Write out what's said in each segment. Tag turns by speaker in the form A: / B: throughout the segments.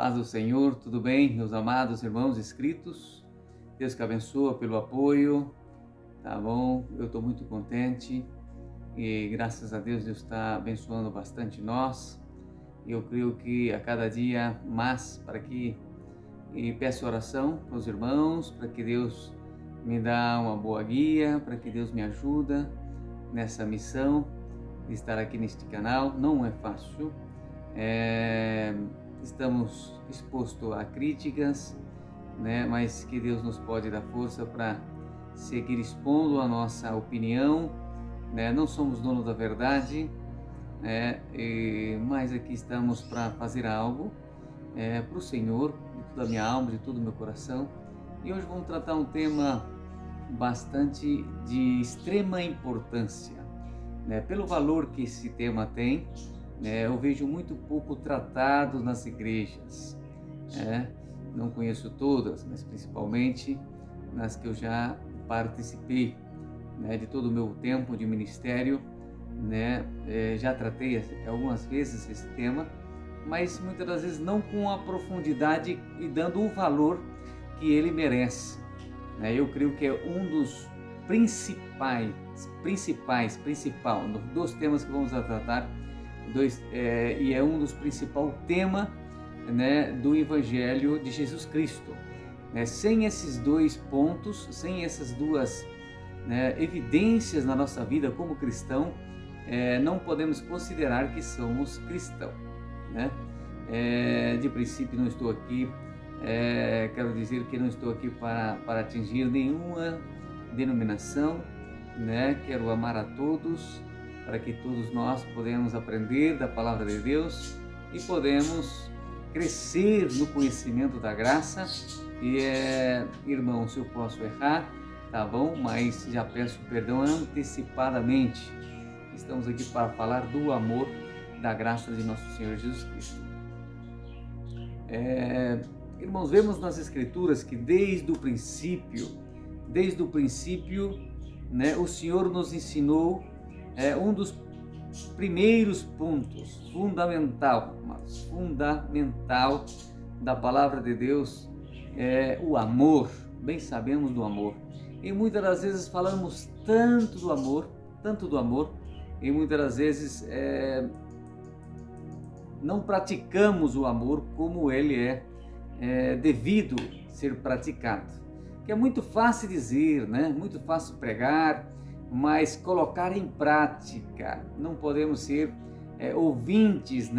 A: Paz do Senhor, tudo bem, meus amados irmãos inscritos? Deus que abençoa pelo apoio, tá bom? Eu estou muito contente e graças a Deus está abençoando bastante nós. Eu creio que a cada dia mais e peço oração para os irmãos, para que Deus me dá uma boa guia, para que Deus me ajuda nessa missão de estar aqui neste canal. Não é fácil. Estamos expostos a críticas, né? Mas que Deus nos pode dar força para seguir expondo a nossa opinião, né? Não somos donos da verdade, né? Mas aqui estamos para fazer algo para o Senhor, de toda a minha alma, de todo o meu coração. E hoje vamos tratar um tema bastante de extrema importância, né? Pelo valor que esse tema tem, eu vejo muito pouco tratado nas igrejas. Não conheço todas, mas principalmente nas que eu já participei, de todo o meu tempo de ministério, já tratei algumas vezes esse tema, mas muitas das vezes não com a profundidade e dando o valor que ele merece. Eu creio que é um dos principal dos temas que vamos tratar, e é um dos principais temas, do Evangelho de Jesus Cristo. Sem esses dois pontos, sem essas duas evidências na nossa vida como cristão, não podemos considerar que somos cristãos. De princípio, não estou aqui, quero dizer que não estou aqui para atingir nenhuma denominação, quero amar a todos, para que todos nós podemos aprender da palavra de Deus e podemos crescer no conhecimento da graça. E irmão, se eu posso errar, tá bom? Mas já peço perdão antecipadamente. Estamos aqui para falar do amor, da graça de nosso Senhor Jesus Cristo. Irmãos, vemos nas Escrituras que desde o princípio, o Senhor nos ensinou um dos primeiros pontos fundamental da palavra de Deus é o amor. Bem sabemos do amor, e muitas das vezes falamos tanto do amor, e muitas das vezes não praticamos o amor como ele é devido ser praticado. Que é muito fácil dizer, muito fácil pregar, mas colocar em prática. Não podemos ser ouvintes,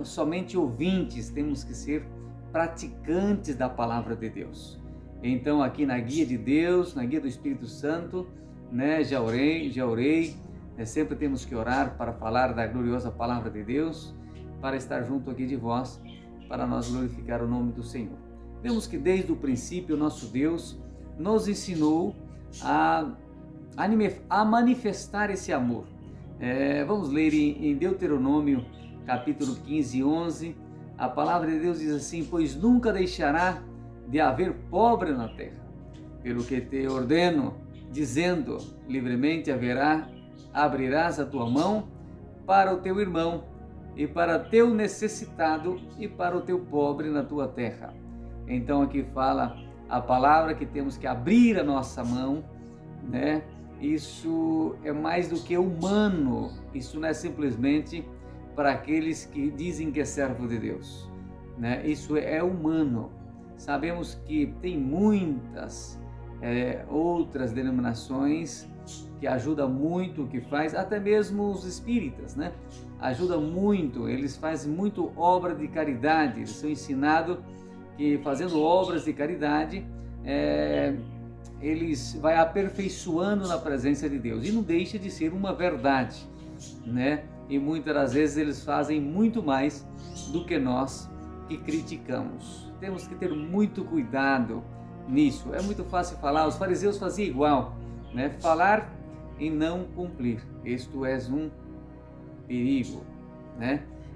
A: somente ouvintes, temos que ser praticantes da palavra de Deus. Então, aqui na guia de Deus, na guia do Espírito Santo, já orei, sempre temos que orar para falar da gloriosa palavra de Deus, para estar junto aqui de vós, para nós glorificar o nome do Senhor. Vemos que desde o princípio, nosso Deus nos ensinou a manifestar esse amor. Vamos ler em Deuteronômio capítulo 15, 11, a palavra de Deus diz assim: pois nunca deixará de haver pobre na terra, pelo que te ordeno, dizendo, livremente abrirás a tua mão para o teu irmão, e para teu necessitado, e para o teu pobre na tua terra. Então aqui fala a palavra que temos que abrir a nossa mão, Isso é mais do que humano, isso não é simplesmente para aqueles que dizem que é servo de Deus, Isso é humano. Sabemos que tem muitas outras denominações que ajudam muito, que faz, até mesmo os espíritas, ajudam muito, eles fazem muito obra de caridade, eles são ensinados que fazendo obras de caridade, eles vai aperfeiçoando na presença de Deus, e não deixa de ser uma verdade, E muitas das vezes eles fazem muito mais do que nós que criticamos. Temos que ter muito cuidado nisso. É muito fácil falar, os fariseus faziam igual, falar e não cumprir. Isto é um perigo,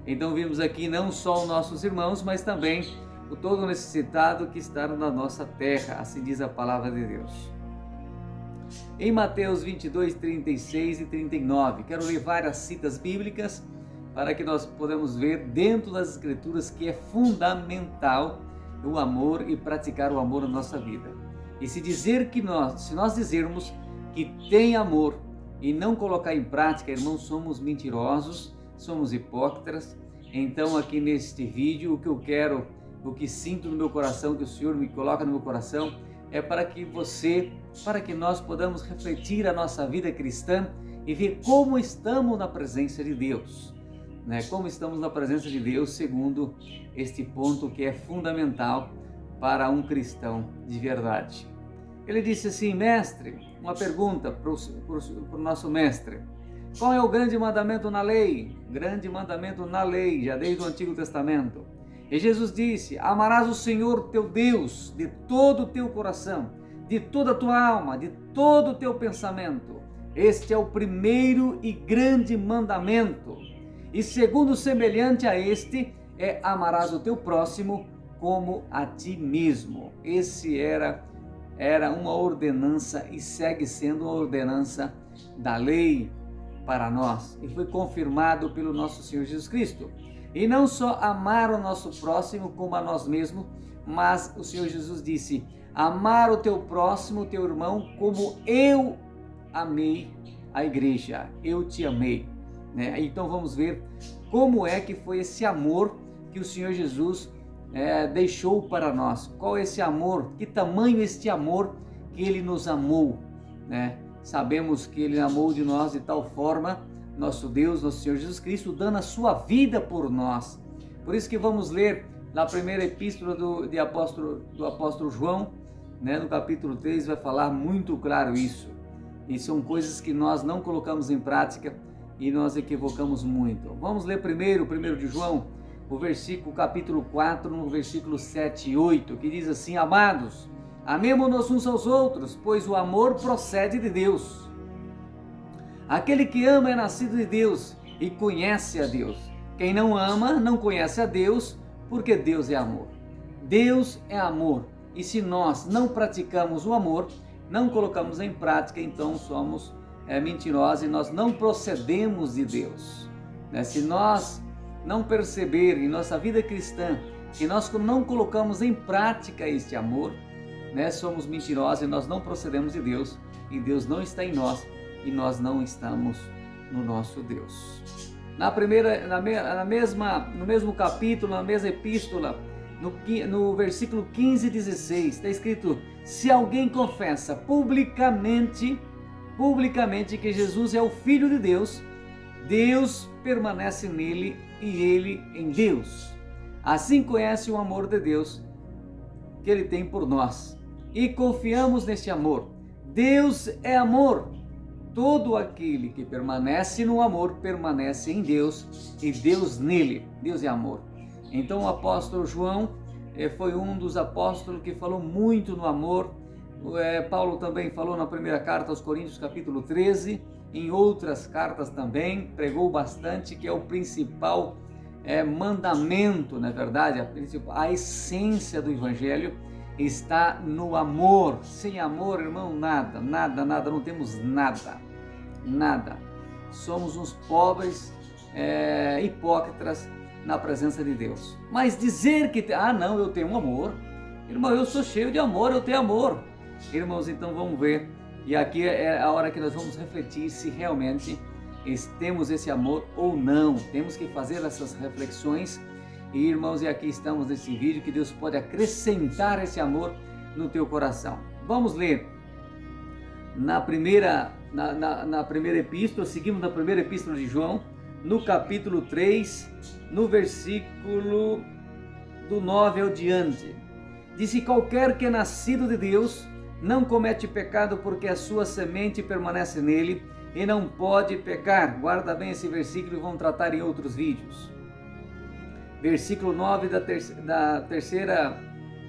A: Então vimos aqui não só os nossos irmãos, mas também o todo necessitado que está na nossa terra, assim diz a palavra de Deus. Em Mateus 22, 36 e 39, quero ler várias citas bíblicas para que nós podemos ver dentro das Escrituras que é fundamental o amor e praticar o amor na nossa vida. E se nós dizermos que tem amor e não colocar em prática, irmãos, somos mentirosos, somos hipócritas. Então aqui neste vídeo, o que sinto no meu coração, que o Senhor me coloca no meu coração, é para que nós podamos refletir a nossa vida cristã e ver como estamos na presença de Deus, né? Como estamos na presença de Deus segundo este ponto que é fundamental para um cristão de verdade. Ele disse assim: mestre, uma pergunta para o nosso mestre: qual é o grande mandamento na lei? Grande mandamento na lei, já desde o Antigo Testamento. E Jesus disse: amarás o Senhor teu Deus de todo o teu coração, de toda a tua alma, de todo o teu pensamento. Este é o primeiro e grande mandamento. E segundo semelhante a este é: amarás o teu próximo como a ti mesmo. Esse era uma ordenança e segue sendo uma ordenança da lei para nós. E foi confirmado pelo nosso Senhor Jesus Cristo. E não só amar o nosso próximo como a nós mesmos, mas o Senhor Jesus disse: amar o teu próximo, o teu irmão, como eu amei a igreja, eu te amei, né? Então vamos ver como é que foi esse amor que o Senhor Jesus deixou para nós. Qual é esse amor? Que tamanho este amor que Ele nos amou, né? Sabemos que Ele amou de nós de tal forma, nosso Deus, nosso Senhor Jesus Cristo, dando a sua vida por nós. Por isso que vamos ler na primeira epístola do apóstolo João, né, no capítulo 3, vai falar muito claro isso. E são coisas que nós não colocamos em prática e nós equivocamos muito. Vamos ler primeiro de João, o capítulo 4, no versículo 7 e 8, que diz assim: amados, amemo-nos uns aos outros, pois o amor procede de Deus. Aquele que ama é nascido de Deus e conhece a Deus. Quem não ama não conhece a Deus, porque Deus é amor. Deus é amor. E se nós não praticamos o amor, não colocamos em prática, então somos mentirosos e nós não procedemos de Deus. Se nós não perceber em nossa vida cristã que nós não colocamos em prática este amor, somos mentirosos e nós não procedemos de Deus, e Deus não está em nós e nós não estamos no nosso Deus. No mesmo capítulo, na mesma epístola, no versículo 15 e 16, está escrito: se alguém confessa publicamente que Jesus é o Filho de Deus, Deus permanece nele e ele em Deus. Assim conhece o amor de Deus que Ele tem por nós e confiamos neste amor. Deus é amor. Todo aquele que permanece no amor permanece em Deus e Deus nele. Deus é amor. Então o apóstolo João foi um dos apóstolos que falou muito no amor. Paulo também falou na primeira carta aos Coríntios, capítulo 13, em outras cartas também, pregou bastante, que é o principal mandamento, na verdade, a essência do Evangelho está no amor. Sem amor, irmão, nada, não temos nada. Somos uns pobres hipócritas na presença de Deus. Mas dizer que, não, eu tenho amor, irmão, eu sou cheio de amor, eu tenho amor. Irmãos, então vamos ver, e aqui é a hora que nós vamos refletir se realmente temos esse amor ou não. Temos que fazer essas reflexões. E irmãos, e aqui estamos nesse vídeo que Deus pode acrescentar esse amor no teu coração. Vamos ler na primeira epístola, seguimos na primeira epístola de João, no capítulo 3, no versículo do 9 ao diante. Disse: qualquer que é nascido de Deus não comete pecado, porque a sua semente permanece nele e não pode pecar. Guarda bem esse versículo e vamos tratar em outros vídeos. Versículo 9 do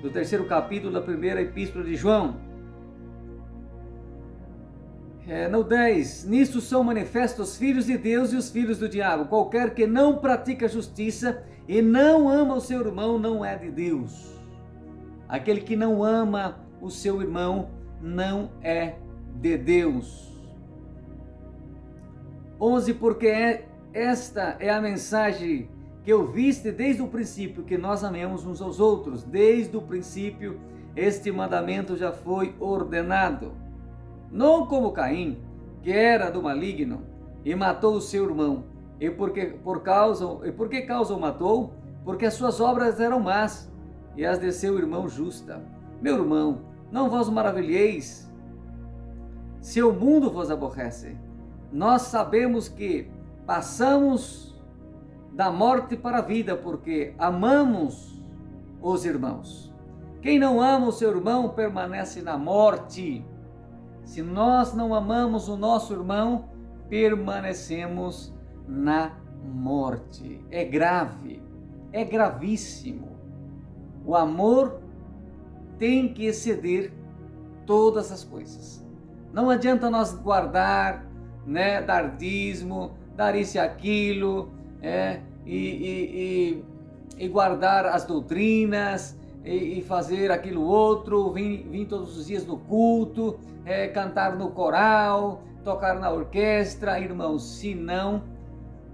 A: terceiro capítulo da primeira epístola de João. No 10, nisto são manifestos os filhos de Deus e os filhos do diabo. Qualquer que não pratica justiça e não ama o seu irmão não é de Deus. Aquele que não ama o seu irmão não é de Deus. 11, porque esta é a mensagem que ouviste desde o princípio, que nós amemos uns aos outros. Desde o princípio, este mandamento já foi ordenado. Não como Caim, que era do maligno e matou o seu irmão. E por que causa o matou? Porque as suas obras eram más e as de seu irmão justa. Meu irmão, não vos maravilheis se o mundo vos aborrece. Nós sabemos que passamos da morte para a vida, porque amamos os irmãos. Quem não ama o seu irmão permanece na morte. Se nós não amamos o nosso irmão, permanecemos na morte. É grave, é gravíssimo. O amor tem que exceder todas as coisas. Não adianta nós guardar, dar dízimo, dar isso e aquilo, e guardar as doutrinas, e fazer aquilo outro, vir todos os dias no culto, cantar no coral, tocar na orquestra. Irmãos, se não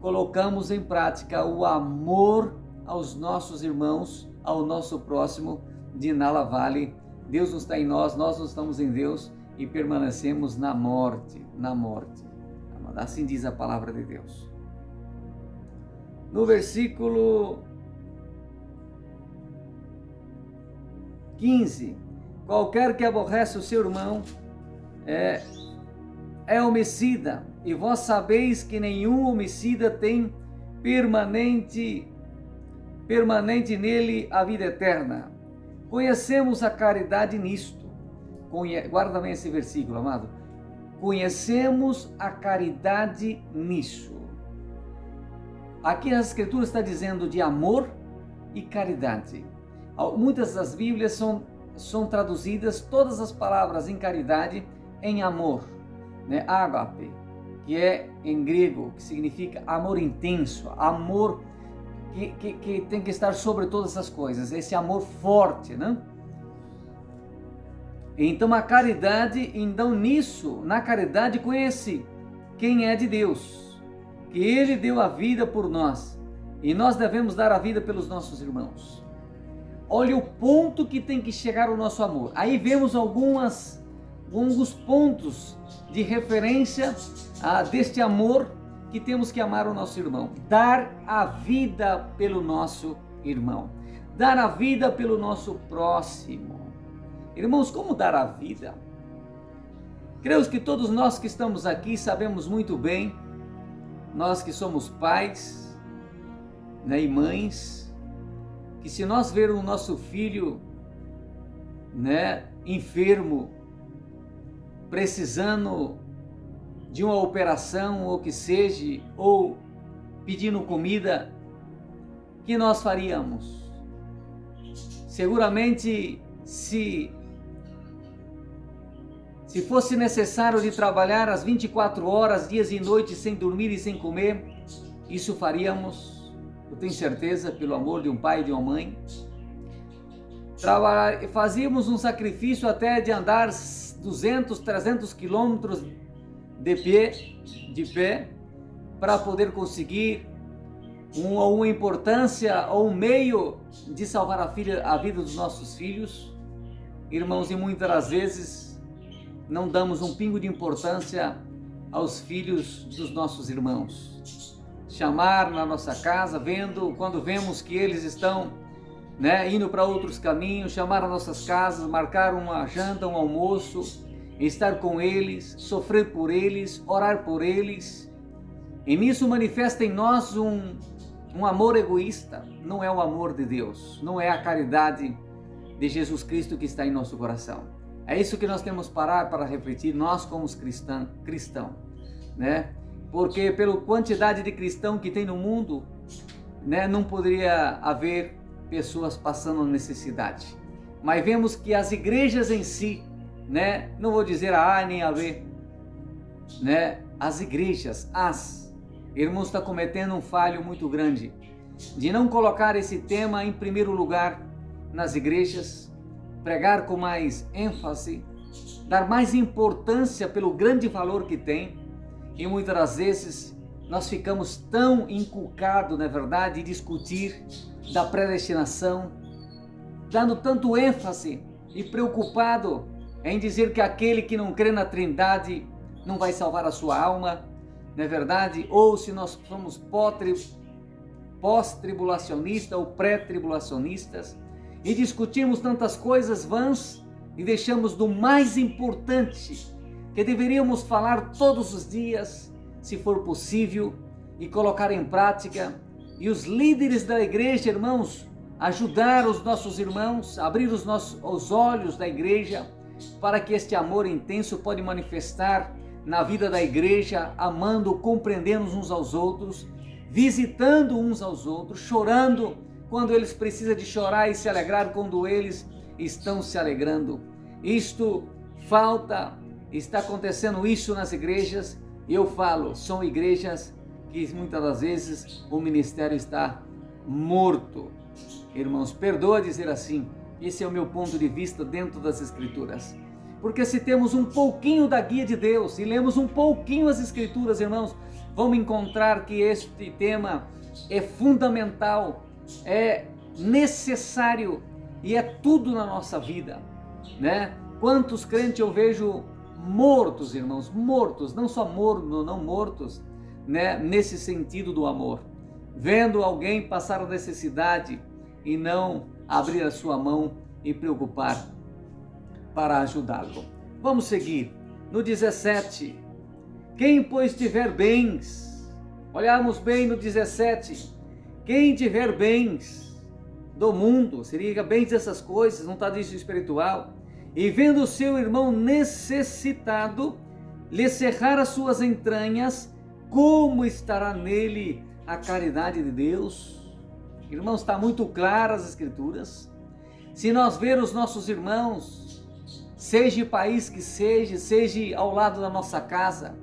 A: colocamos em prática o amor aos nossos irmãos, ao nosso próximo, de nada vale. Deus não está em nós, nós não estamos em Deus e permanecemos na morte, na morte. Assim diz a palavra de Deus. No versículo 15, qualquer que aborrece o seu irmão é homicida, e vós sabeis que nenhum homicida tem permanente nele a vida eterna. Conhecemos a caridade nisto. Guarda bem esse versículo, amado. Conhecemos a caridade nisso. Aqui a Escritura está dizendo de amor e caridade. Muitas das Bíblias são traduzidas todas as palavras em caridade em amor, ágape, que é em grego, que significa amor intenso, amor que tem que estar sobre todas as coisas, esse amor forte, né? Então a caridade, na caridade conhece quem é de Deus, que Ele deu a vida por nós, e nós devemos dar a vida pelos nossos irmãos. Olha o ponto que tem que chegar o nosso amor. Aí vemos alguns pontos de referência deste amor que temos que amar o nosso irmão. Dar a vida pelo nosso irmão. Dar a vida pelo nosso próximo. Irmãos, como dar a vida? Creio que todos nós que estamos aqui sabemos muito bem, nós que somos pais, e mães, que se nós vermos o nosso filho, enfermo, precisando de uma operação ou que seja, ou pedindo comida, que nós faríamos? Seguramente, se fosse necessário de trabalhar as 24 horas, dias e noites, sem dormir e sem comer, isso faríamos, eu tenho certeza, pelo amor de um pai e de uma mãe. Fazíamos um sacrifício até de andar 200, 300 quilômetros de pé, para poder conseguir uma importância ou um meio de salvar a vida dos nossos filhos. Irmãos, e muitas das vezes não damos um pingo de importância aos filhos dos nossos irmãos. Chamar na nossa casa, quando vemos que eles estão indo para outros caminhos, chamar nas nossas casas, marcar uma janta, um almoço, estar com eles, sofrer por eles, orar por eles. E nisso manifesta em nós um amor egoísta. Não é o amor de Deus, não é a caridade de Jesus Cristo que está em nosso coração. É isso que nós temos que parar para refletir, nós como cristãos, Porque pela quantidade de cristãos que tem no mundo, não poderia haver pessoas passando necessidade. Mas vemos que as igrejas em si, não vou dizer nem a ver, as igrejas, irmãos, está cometendo um falho muito grande de não colocar esse tema em primeiro lugar nas igrejas, pregar com mais ênfase, dar mais importância pelo grande valor que tem, e muitas das vezes nós ficamos tão inculcados, na verdade, em discutir da predestinação, dando tanto ênfase e preocupado em dizer que aquele que não crê na Trindade não vai salvar a sua alma, não é verdade? Ou se nós somos pós-tribulacionistas ou pré-tribulacionistas, e discutimos tantas coisas vãs e deixamos do mais importante, que deveríamos falar todos os dias, se for possível, e colocar em prática. E os líderes da igreja, irmãos, ajudar os nossos irmãos, abrir os olhos da igreja, para que este amor intenso pode manifestar na vida da igreja, amando, compreendendo uns aos outros, visitando uns aos outros, chorando quando eles precisam de chorar e se alegrar quando eles estão se alegrando. Isto falta, está acontecendo isso nas igrejas. Eu falo, são igrejas que muitas das vezes o ministério está morto. Irmãos, perdoa dizer assim, esse é o meu ponto de vista dentro das Escrituras. Porque se temos um pouquinho da guia de Deus e lemos um pouquinho as Escrituras, irmãos, vamos encontrar que este tema é fundamental, é necessário e é tudo na nossa vida, né? Quantos crentes eu vejo mortos, irmãos, mortos, não só mortos, não mortos, né? Nesse sentido do amor, vendo alguém passar a necessidade e não abrir a sua mão e preocupar para ajudá-lo. Vamos seguir. No 17. Quem, pois, tiver bens, olharmos bem no 17. Quem tiver bens do mundo, seria bens dessas coisas, não está disso espiritual, e vendo o seu irmão necessitado, lhe cerrar as suas entranhas, como estará nele a caridade de Deus? Irmãos, está muito claro as Escrituras. Se nós vermos os nossos irmãos, seja o país que seja ao lado da nossa casa,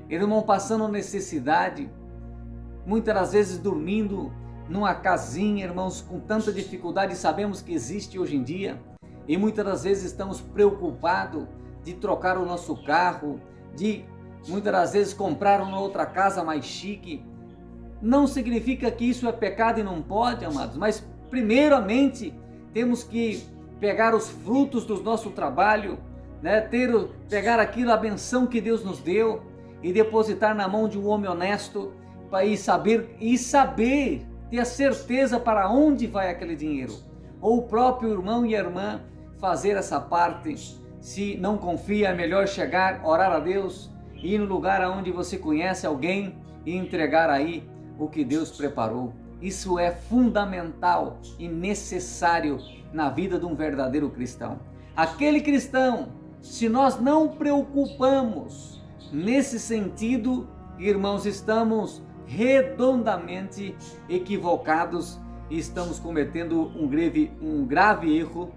A: irmão passando necessidade, muitas das vezes dormindo numa casinha, irmãos, com tanta dificuldade, sabemos que existe hoje em dia, e muitas das vezes estamos preocupados de trocar o nosso carro, de muitas das vezes comprar uma outra casa mais chique. Não significa que isso é pecado e não pode, amados, mas primeiramente temos que pegar os frutos do nosso trabalho, né? Pegar aquilo, a benção que Deus nos deu e depositar na mão de um homem honesto para ir saber, ter a certeza para onde vai aquele dinheiro. Ou o próprio irmão e a irmã fazer essa parte. Se não confia, é melhor chegar, orar a Deus, ir no lugar onde você conhece alguém e entregar aí o que Deus preparou. Isso é fundamental e necessário na vida de um verdadeiro cristão. Aquele cristão, se nós não preocupamos nesse sentido, irmãos, estamos redondamente equivocados e estamos cometendo um grave erro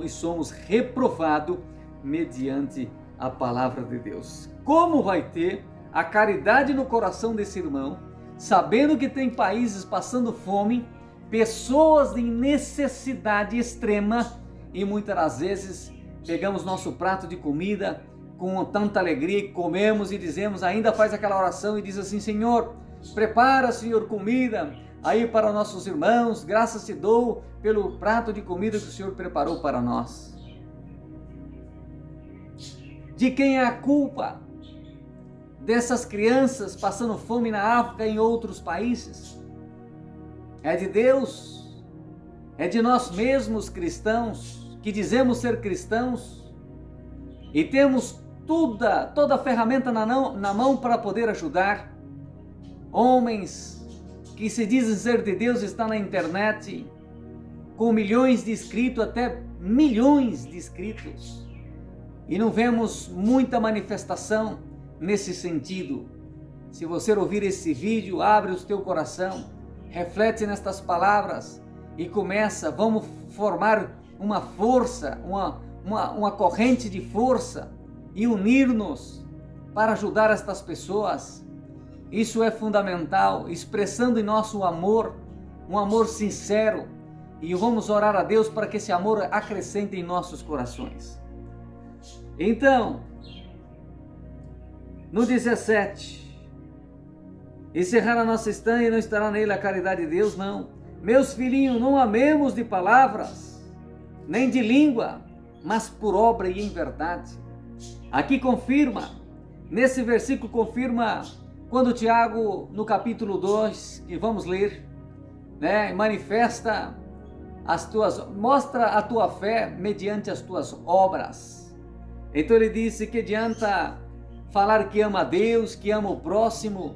A: e somos reprovados mediante a palavra de Deus. Como vai ter a caridade no coração desse irmão, sabendo que tem países passando fome, pessoas em necessidade extrema, e muitas das vezes pegamos nosso prato de comida com tanta alegria e comemos e dizemos, ainda faz aquela oração e diz assim: Senhor, prepara, Senhor, comida aí para nossos irmãos, graças te dou pelo prato de comida que o Senhor preparou para nós. De quem é a culpa dessas crianças passando fome na África e em outros países? É de Deus? É de nós mesmos cristãos, que dizemos ser cristãos e temos toda a ferramenta na mão para poder ajudar? Homens que se dizem ser de Deus estão na internet com milhões de inscritos, até milhões de inscritos, e não vemos muita manifestação nesse sentido. Se você ouvir esse vídeo, abre o teu coração, reflete nestas palavras e vamos formar uma força, uma corrente de força e unir-nos para ajudar estas pessoas. Isso é fundamental, expressando em nosso amor, um amor sincero, e vamos orar a Deus para que esse amor acrescente em nossos corações. Então, no 17, e cerrar a nossa estanha e não estará nele a caridade de Deus? Não. Meus filhinhos, não amemos de palavras, nem de língua, mas por obra e em verdade. Aqui confirma, nesse versículo confirma, quando Tiago, no capítulo 2, que vamos ler, manifesta mostra a tua fé mediante as tuas obras. Então ele disse que adianta falar que ama a Deus, que ama o próximo,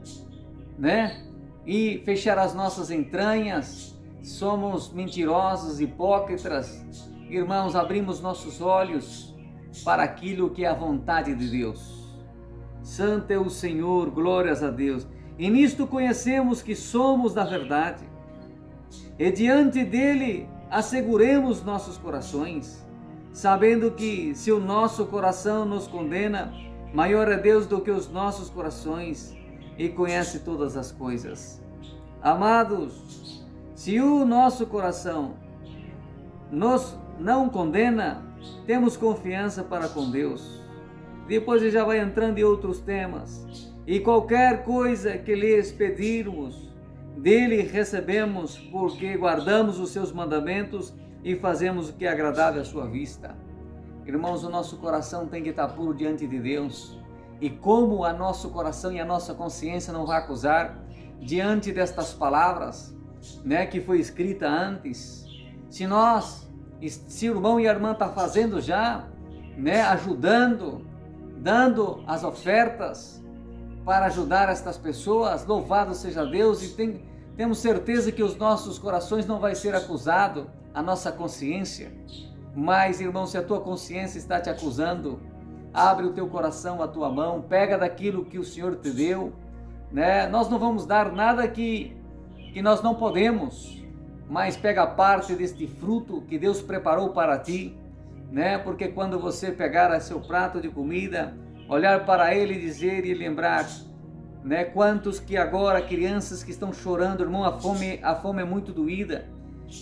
A: e fechar as nossas entranhas. Somos mentirosos, hipócritas. Irmãos, abrimos nossos olhos para aquilo que é a vontade de Deus. Santo é o Senhor, glórias a Deus. E nisto conhecemos que somos da verdade. E diante dele asseguremos nossos corações, sabendo que se o nosso coração nos condena, maior é Deus do que os nossos corações e conhece todas as coisas. Amados, se o nosso coração nos não condena, temos confiança para com Deus. Depois ele já vai entrando em outros temas. E qualquer coisa que lhes pedirmos, dele recebemos, porque guardamos os seus mandamentos e fazemos o que é agradável à sua vista. Irmãos, o nosso coração tem que estar puro diante de Deus. E como o nosso coração e a nossa consciência não vai acusar diante destas palavras, que foi escrita antes? Se o irmão e a irmã está fazendo já, ajudando, dando as ofertas para ajudar estas pessoas, louvado seja Deus, e temos certeza que os nossos corações não vai ser acusado, a nossa consciência. Mas, irmão, se a tua consciência está te acusando, abre o teu coração, a tua mão, pega daquilo que o Senhor te deu, Nós não vamos dar nada que nós não podemos, mas pega parte deste fruto que Deus preparou para ti, Porque quando você pegar seu prato de comida, olhar para ele e dizer e lembrar, Quantos que agora, crianças que estão chorando, irmão, a fome é muito doída,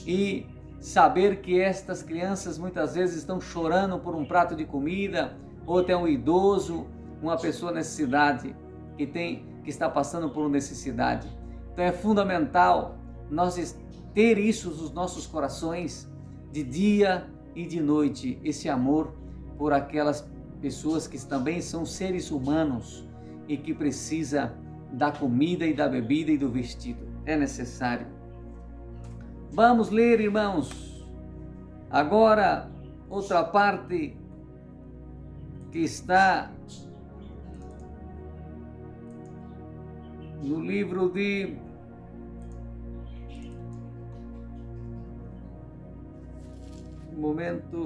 A: e saber que estas crianças muitas vezes estão chorando por um prato de comida, ou até um idoso, uma pessoa necessidade, que está passando por necessidade. Então é fundamental nós ter isso nos nossos corações, de dia e de noite, esse amor por aquelas pessoas que também são seres humanos e que precisa da comida e da bebida e do vestido. É necessário. Vamos ler, irmãos, agora outra parte que está no livro de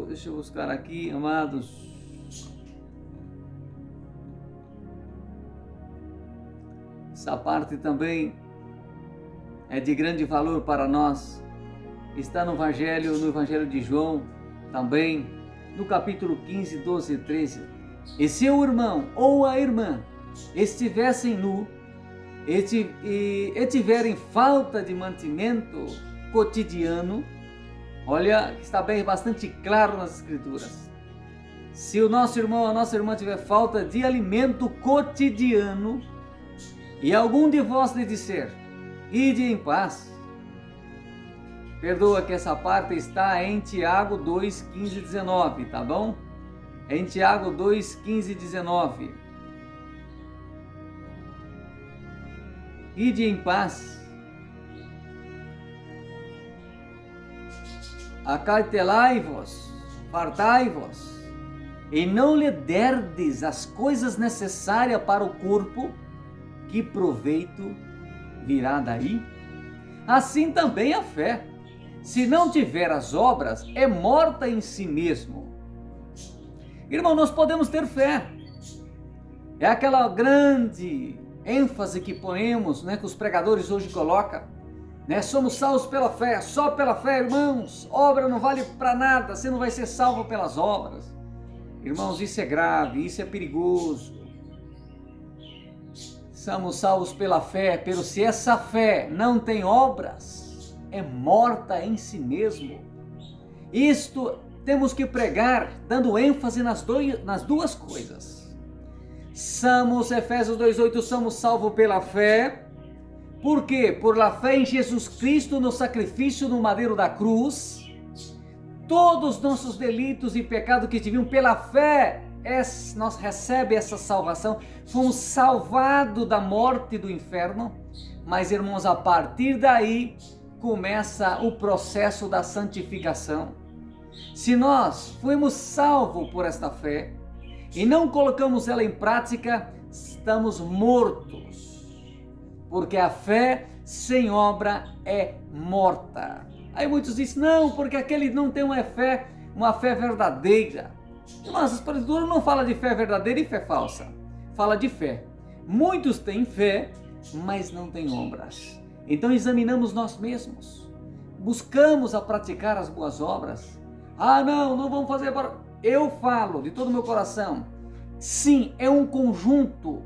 A: deixa eu buscar aqui, amados. Essa parte também é de grande valor para nós. Está no Evangelho de João, também, no capítulo 15, 12 e 13. E se o irmão ou a irmã estivessem nu e tiverem falta de mantimento cotidiano, olha, está bastante claro nas Escrituras. Se o nosso irmão ou a nossa irmã tiver falta de alimento cotidiano, e algum de vós lhe disser, ide em paz. Perdoa que essa parte está em Tiago 2, 15 e 19, tá bom? Em Tiago 2, 15 e 19. Ide em paz. Acautelai-vos, fartai-vos, e não lhe derdes as coisas necessárias para o corpo, que proveito virá daí? Assim também a fé, se não tiver as obras, é morta em si mesmo. Irmão, nós podemos ter fé. É aquela grande ênfase que ponemos, que os pregadores hoje colocam, Somos salvos pela fé, só pela fé, irmãos. Obra não vale para nada, você não vai ser salvo pelas obras. Irmãos, isso é grave, isso é perigoso. Somos salvos pela fé, pero se essa fé não tem obras, é morta em si mesmo. Isto temos que pregar, dando ênfase nas duas coisas. Efésios 2,8, somos salvos pela fé, Por quê? Por la fé em Jesus Cristo, no sacrifício no madeiro da cruz, todos os nossos delitos e pecados que tivemos pela fé, nós recebemos essa salvação, fomos salvados da morte e do inferno. Mas, irmãos, a partir daí começa o processo da santificação. Se nós fomos salvos por esta fé e não colocamos ela em prática, estamos mortos, porque a fé sem obra é morta. Aí muitos dizem, não, porque aquele não tem uma fé verdadeira. Mas a Escritura não fala de fé verdadeira e fé falsa, fala de fé. Muitos têm fé, mas não têm obras. Então examinamos nós mesmos, buscamos a praticar as boas obras. Não vamos fazer. Eu falo de todo o meu coração, sim, é um conjunto.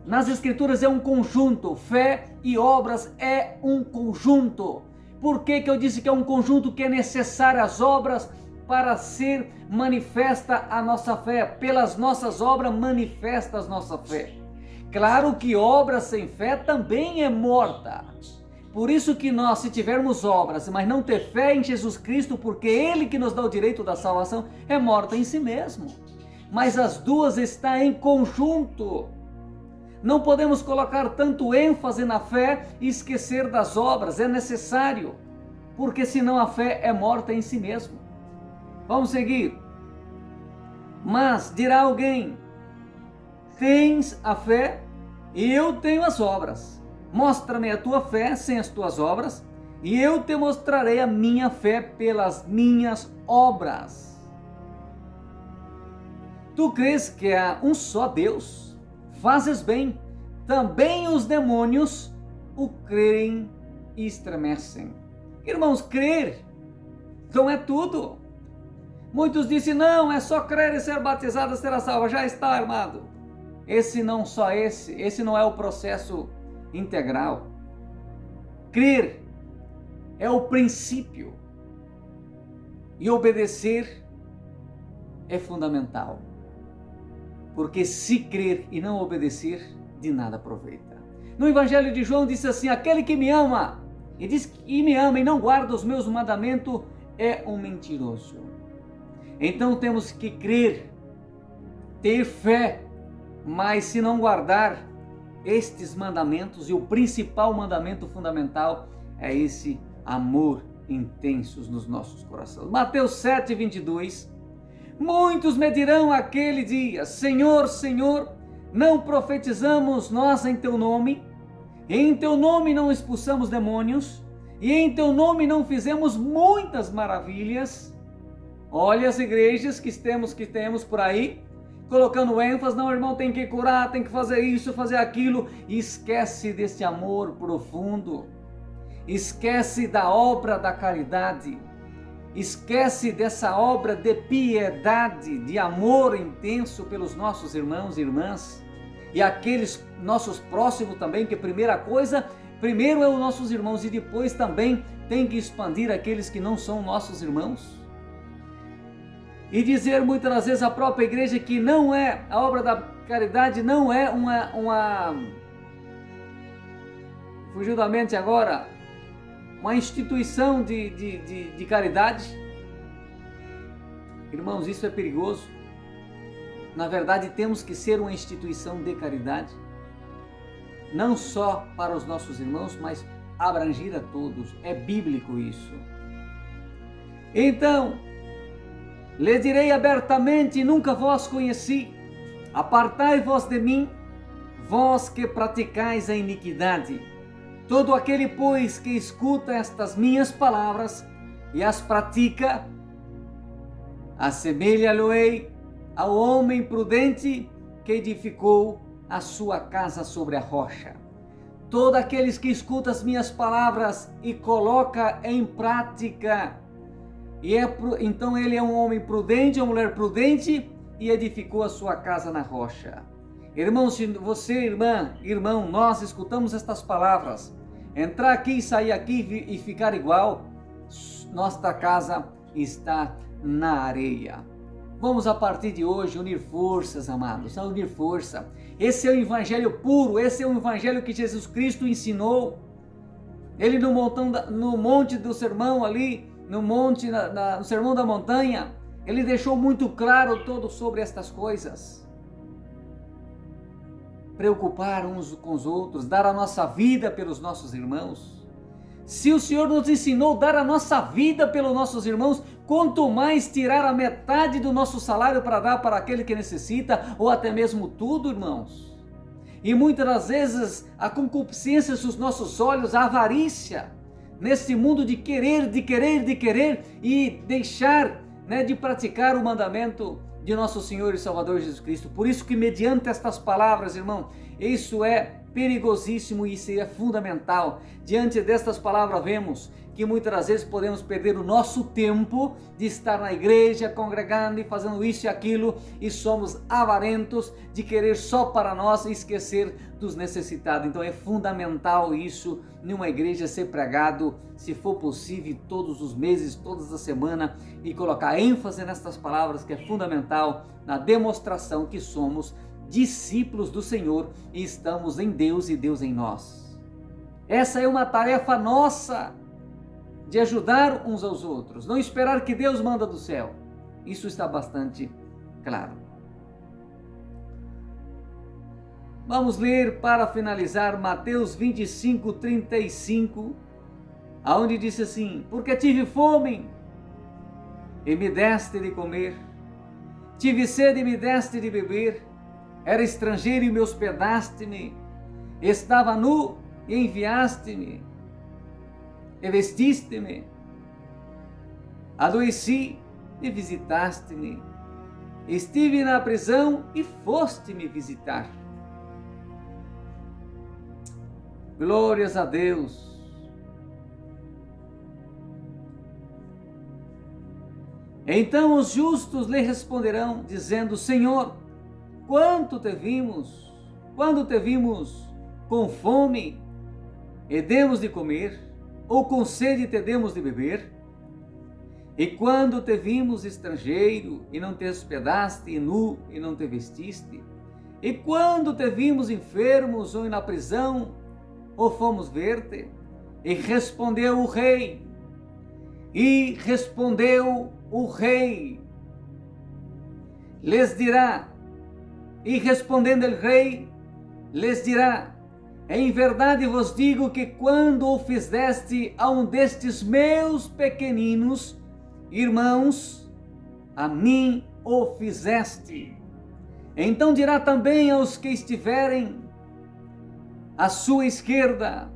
A: Nas Escrituras é um conjunto, fé e obras é um conjunto. Por que eu disse que é um conjunto? Que é necessário as obras para ser manifesta a nossa fé. Pelas nossas obras manifesta a nossa fé. Claro que obra sem fé também é morta. Por isso que nós, se tivermos obras, mas não ter fé em Jesus Cristo, porque Ele que nos dá o direito da salvação, é morta em si mesmo. Mas as duas estão em conjunto. Não podemos colocar tanto ênfase na fé e esquecer das obras, é necessário, porque senão a fé é morta em si mesmo. Vamos seguir. Mas dirá alguém, tens a fé e eu tenho as obras. Mostra-me a tua fé sem as tuas obras e eu te mostrarei a minha fé pelas minhas obras. Tu crês que há um só Deus? Fazes bem, também os demônios o creem e estremecem. Irmãos, crer não é tudo. Muitos dizem, não, é só crer e ser batizado e será salvo, já está armado. Esse não é o processo integral. Crer é o princípio e obedecer é fundamental. Porque se crer e não obedecer, de nada aproveita. No Evangelho de João disse assim, aquele que me ama, e me ama e não guarda os meus mandamentos, é um mentiroso. Então temos que crer, ter fé, mas se não guardar estes mandamentos, e o principal mandamento fundamental é esse amor intenso nos nossos corações. Mateus 7, 22, muitos me dirão aquele dia, Senhor, Senhor, não profetizamos nós em teu nome, e em teu nome não expulsamos demônios, e em teu nome não fizemos muitas maravilhas. Olha as igrejas que temos por aí, colocando ênfase, não, irmão, tem que curar, tem que fazer isso, fazer aquilo, e esquece desse amor profundo, esquece da obra da caridade, esquece dessa obra de piedade, de amor intenso pelos nossos irmãos e irmãs, e aqueles nossos próximos também, que primeiro é os nossos irmãos, e depois também tem que expandir aqueles que não são nossos irmãos. E dizer muitas das vezes a própria igreja que não é, a obra da caridade não é fugiu da mente agora, uma instituição de caridade. Irmãos, isso é perigoso. Na verdade, temos que ser uma instituição de caridade, não só para os nossos irmãos, mas abranger a todos. É bíblico isso. Então, lhe direi abertamente, nunca vos conheci, apartai-vos de mim, vós que praticais a iniquidade. Todo aquele, pois, que escuta estas minhas palavras e as pratica, assemelha-lo-ei ao homem prudente que edificou a sua casa sobre a rocha. Todos aqueles que escutam as minhas palavras e coloca em prática, então ele é um homem prudente, uma mulher prudente, e edificou a sua casa na rocha. Irmão, se você, irmão, nós escutamos estas palavras, entrar aqui e sair aqui e ficar igual, nossa casa está na areia. Vamos a partir de hoje unir forças, amados, unir força. Esse é o evangelho puro, esse é o evangelho que Jesus Cristo ensinou. Ele no monte do sermão ali, no sermão da montanha, ele deixou muito claro todo sobre estas coisas. Preocupar uns com os outros, dar a nossa vida pelos nossos irmãos. Se o Senhor nos ensinou a dar a nossa vida pelos nossos irmãos, quanto mais tirar a metade do nosso salário para dar para aquele que necessita, ou até mesmo tudo, irmãos. E muitas das vezes a concupiscência dos nossos olhos, a avarícia, nesse mundo de querer e deixar, de praticar o mandamento de nosso Senhor e Salvador Jesus Cristo. Por isso que mediante estas palavras, irmão, isso é perigosíssimo e isso é fundamental. Diante destas palavras vemos que muitas das vezes podemos perder o nosso tempo de estar na igreja, congregando e fazendo isso e aquilo, e somos avarentos de querer só para nós e esquecer dos necessitados. Então é fundamental isso, numa igreja ser pregado, se for possível, todos os meses, todas as semanas, e colocar ênfase nestas palavras, que é fundamental na demonstração que somos discípulos do Senhor e estamos em Deus e Deus em nós. Essa é uma tarefa nossa, de ajudar uns aos outros, não esperar que Deus manda do céu. Isso está bastante claro. Vamos ler para finalizar Mateus 25:35, aonde diz assim: porque tive fome e me deste de comer, tive sede e me deste de beber, era estrangeiro e me hospedaste-me, estava nu e enviaste-me, e vestiste-me, adoeci e visitaste-me, estive na prisão e foste me visitar. Glórias a Deus. Então os justos lhe responderão, dizendo: Senhor, quando te vimos com fome e demos de comer, ou com sede te demos de beber? E quando te vimos estrangeiro e não te hospedaste, e nu e não te vestiste? E quando te vimos enfermos ou na prisão, ou fomos ver-te? E respondeu o rei, lhes dirá, e respondendo o rei, lhes dirá: em verdade vos digo que quando o fizeste a um destes meus pequeninos irmãos, a mim o fizeste. Então dirá também aos que estiverem à sua esquerda: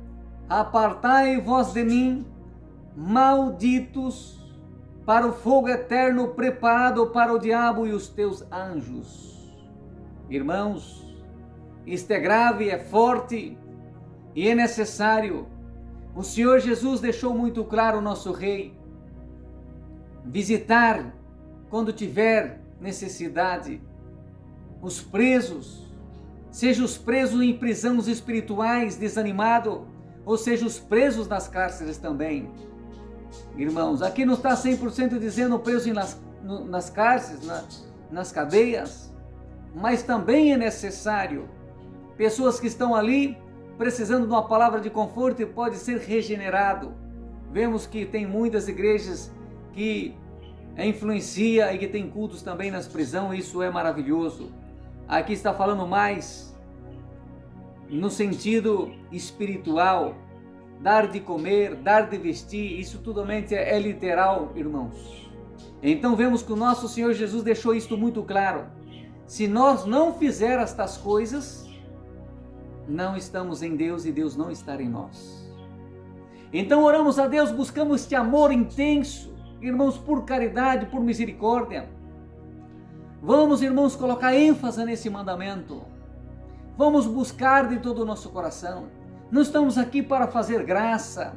A: apartai-vos de mim, malditos, para o fogo eterno preparado para o diabo e os teus anjos. Irmãos, isto é grave, é forte e é necessário. O Senhor Jesus deixou muito claro, o nosso Rei, visitar quando tiver necessidade os presos, seja os presos em prisões espirituais, desanimado, ou seja os presos nas cárceres também. Irmãos, aqui não está 100% dizendo preso nas cárceres, nas cadeias, mas também é necessário pessoas que estão ali precisando de uma palavra de conforto e pode ser regenerado. Vemos que tem muitas igrejas que influencia e que tem cultos também nas prisões, isso é maravilhoso. Aqui está falando mais no sentido espiritual, dar de comer, dar de vestir, isso totalmente é literal, irmãos. Então vemos que o nosso Senhor Jesus deixou isto muito claro. Se nós não fizermos estas coisas, não estamos em Deus e Deus não está em nós. Então oramos a Deus, buscamos este amor intenso, irmãos, por caridade, por misericórdia. Vamos, irmãos, colocar ênfase nesse mandamento. Vamos buscar de todo o nosso coração. Não estamos aqui para fazer graça,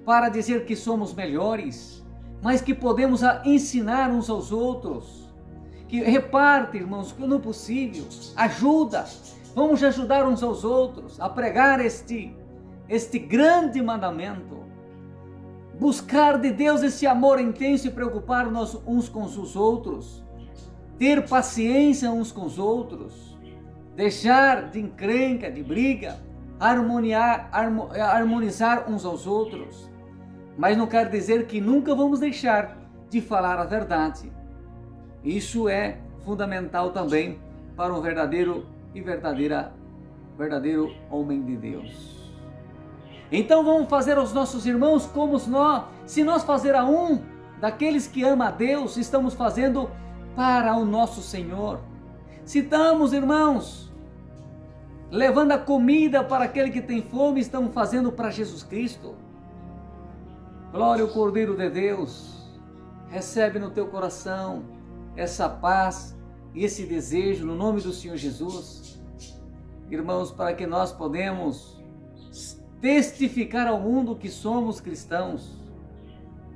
A: para dizer que somos melhores, mas que podemos ensinar uns aos outros. Que reparte, irmãos, quando possível, ajuda. Vamos ajudar uns aos outros a pregar este grande mandamento. Buscar de Deus esse amor intenso e preocupar-nos uns com os outros. ter paciência uns com os outros, deixar de encrenca, de briga, harmonizar uns aos outros. Mas não quer dizer que nunca vamos deixar de falar a verdade. Isso é fundamental também para um verdadeiro homem de Deus. Então vamos fazer aos nossos irmãos como se nós fazer a um daqueles que ama a Deus, estamos fazendo para o nosso Senhor. Se estamos, irmãos, levando a comida para aquele que tem fome, estamos fazendo para Jesus Cristo. Glória ao Cordeiro de Deus. Recebe no teu coração essa paz e esse desejo no nome do Senhor Jesus. Irmãos, para que nós podemos testificar ao mundo que somos cristãos,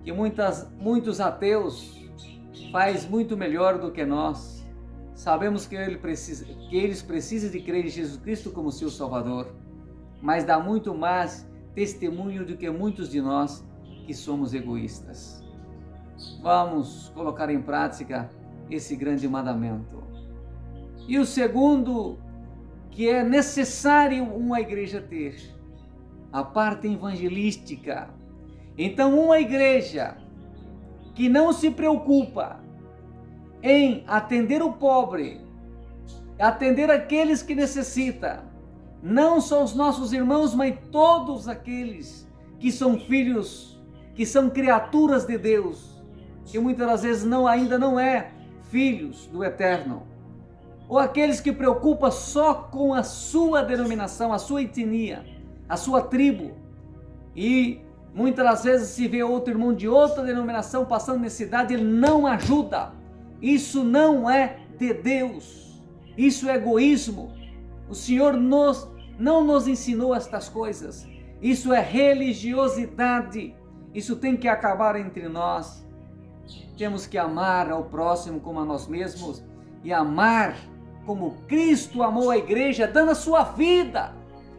A: que muitos ateus faz muito melhor do que nós. Sabemos que eles precisam de crer em Jesus Cristo como seu Salvador, mas dá muito mais testemunho do que muitos de nós que somos egoístas. Vamos colocar em prática esse grande mandamento. E o segundo, que é necessário uma igreja ter, a parte evangelística. Então, uma igreja que não se preocupa em atender o pobre, atender aqueles que necessitam, não só os nossos irmãos, mas todos aqueles que são filhos, que são criaturas de Deus, que muitas das vezes ainda não é filhos do Eterno, ou aqueles que preocupam só com a sua denominação, a sua etnia, a sua tribo, e muitas das vezes se vê outro irmão de outra denominação passando necessidade, ele não ajuda. Isso não é de Deus, isso é egoísmo. O Senhor não nos ensinou estas coisas, isso é religiosidade, isso tem que acabar entre nós. Temos que amar ao próximo como a nós mesmos, e amar como Cristo amou a igreja, dando a sua vida.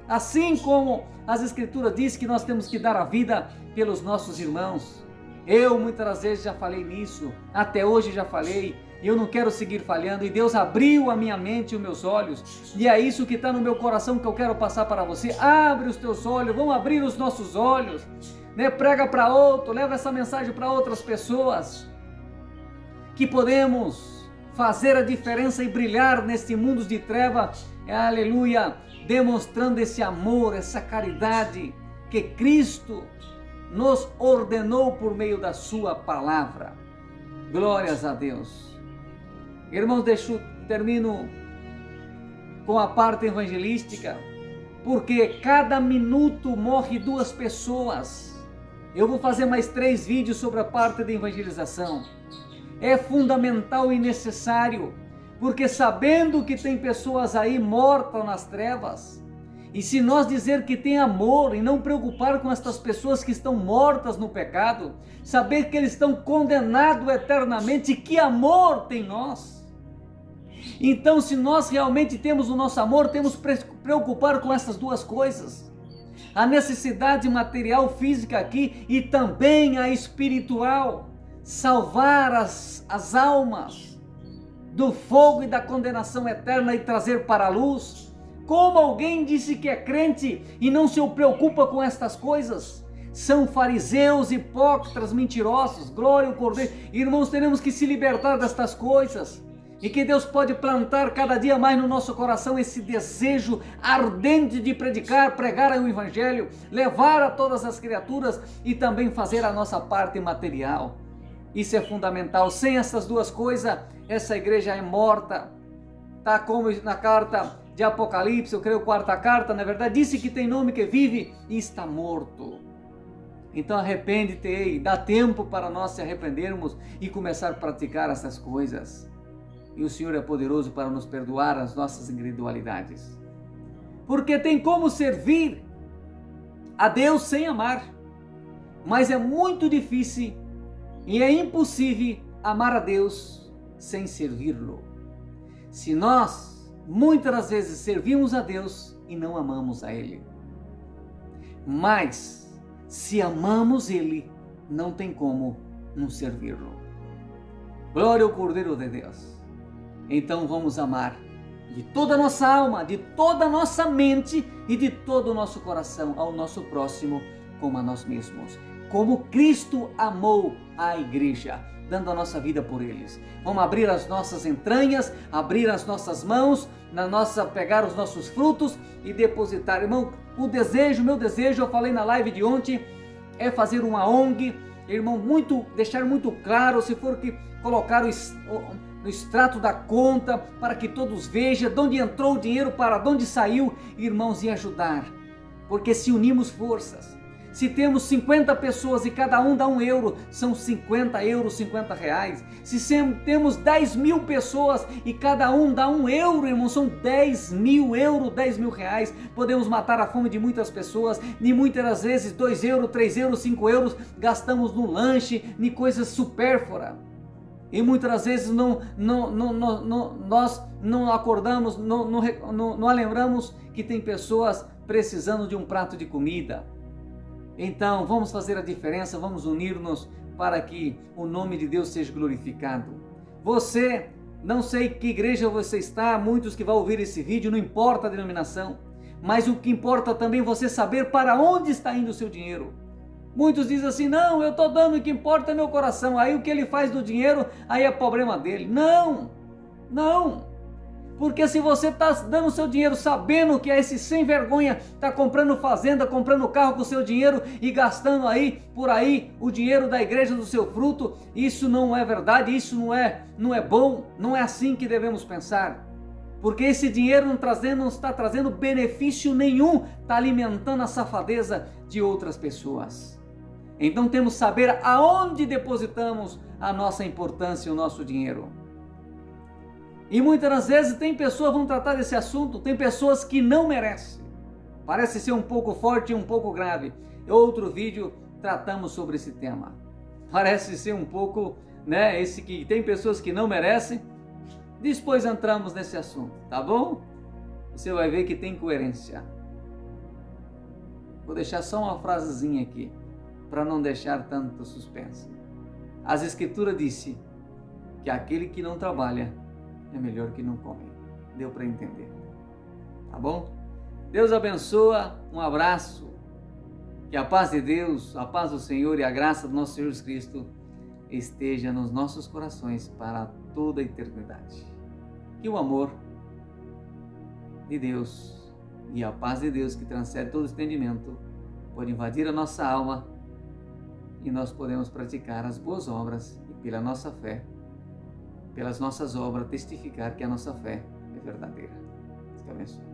A: Assim como as Escrituras dizem que nós temos que dar a vida pelos nossos irmãos. Eu muitas vezes já falei nisso, até hoje já falei, e eu não quero seguir falhando, e Deus abriu a minha mente e os meus olhos, e é isso que está no meu coração que eu quero passar para você. Abre os teus olhos, vamos abrir os nossos olhos, né? Prega para outro, leva essa mensagem para outras pessoas, que podemos fazer a diferença e brilhar neste mundo de trevas, aleluia, demonstrando esse amor, essa caridade que Cristo nos ordenou por meio da sua palavra. Glórias a Deus. Irmãos, termino com a parte evangelística, porque cada minuto morre 2 pessoas. Eu vou fazer mais 3 vídeos sobre a parte da evangelização. É fundamental e necessário, porque sabendo que tem pessoas aí mortas nas trevas, e se nós dizer que tem amor e não preocupar com estas pessoas que estão mortas no pecado, saber que eles estão condenados eternamente, que amor tem nós? Então, se nós realmente temos o nosso amor, temos que preocupar com essas 2 coisas. A necessidade material, física aqui, e também a espiritual. Salvar as almas do fogo e da condenação eterna e trazer para a luz. Como alguém disse que é crente e não se preocupa com estas coisas? São fariseus, hipócritas, mentirosos. Glória ao Cordeiro. Irmãos, teremos que se libertar destas coisas, e que Deus pode plantar cada dia mais no nosso coração esse desejo ardente de pregar o Evangelho, levar a todas as criaturas e também fazer a nossa parte material. Isso é fundamental. Sem essas 2 coisas, essa igreja é morta. Está como na carta de Apocalipse, eu creio, 4ª carta, na verdade, disse que tem nome que vive e está morto. Então arrepende-te e dá tempo para nós se arrependermos e começar a praticar essas coisas. E o Senhor é poderoso para nos perdoar as nossas individualidades. Porque tem como servir a Deus sem amar, mas é muito difícil e é impossível amar a Deus sem servi-lo. Se nós, muitas das vezes, servimos a Deus e não amamos a Ele. Mas, se amamos Ele, não tem como não servi-lo. Glória ao Cordeiro de Deus. Então vamos amar de toda a nossa alma, de toda a nossa mente e de todo o nosso coração ao nosso próximo como a nós mesmos. Como Cristo amou a igreja, dando a nossa vida por eles. Vamos abrir as nossas entranhas, abrir as nossas mãos, pegar os nossos frutos e depositar. Irmão, meu desejo, eu falei na live de ontem, é fazer uma ONG, irmão, deixar muito claro, se for que colocar no extrato da conta, para que todos vejam de onde entrou o dinheiro, para onde saiu, irmãos, e ajudar. Porque se unimos forças, se temos 50 pessoas e cada um dá €1, são 50 euros, 50 reais. Se temos 10 mil pessoas e cada um dá €1, irmão, são 10 mil euros, 10 mil reais. Podemos matar a fome de muitas pessoas, e muitas das vezes 2 euros, 3 euros, 5 euros gastamos no lanche, em coisas supérfluas. E muitas das vezes nós não acordamos, não lembramos que tem pessoas precisando de um prato de comida. Então vamos fazer a diferença, vamos unir-nos para que o nome de Deus seja glorificado. Você, não sei que igreja você está, muitos que vão ouvir esse vídeo, não importa a denominação, mas o que importa também é você saber para onde está indo o seu dinheiro. Muitos dizem assim, não, eu estou dando, o que importa é meu coração, aí o que ele faz do dinheiro, aí é problema dele. Não, porque se você está dando o seu dinheiro sabendo que esse sem vergonha está comprando fazenda, comprando carro com o seu dinheiro e gastando por aí o dinheiro da igreja do seu fruto, isso não é verdade, isso não é bom, não é assim que devemos pensar. Porque esse dinheiro não está trazendo benefício nenhum, está alimentando a safadeza de outras pessoas. Então temos que saber aonde depositamos a nossa importância, o nosso dinheiro. E muitas das vezes tem pessoas, vamos tratar desse assunto, tem pessoas que não merecem. Parece ser um pouco forte e um pouco grave. Em outro vídeo tratamos sobre esse tema. Parece ser um pouco, esse que tem pessoas que não merecem. Depois entramos nesse assunto, tá bom? Você vai ver que tem coerência. Vou deixar só uma frasezinha aqui, para não deixar tanto suspense. As Escrituras dizem que aquele que não trabalha é melhor que não come. Deu para entender? Tá bom? Deus abençoa, um abraço. Que a paz de Deus, a paz do Senhor e a graça do nosso Senhor Jesus Cristo esteja nos nossos corações para toda a eternidade. Que o amor de Deus e a paz de Deus que transcende todo entendimento pode invadir a nossa alma e nós podemos praticar as boas obras e pela nossa fé, pelas nossas obras, testificar que a nossa fé é verdadeira. Deus te abençoe.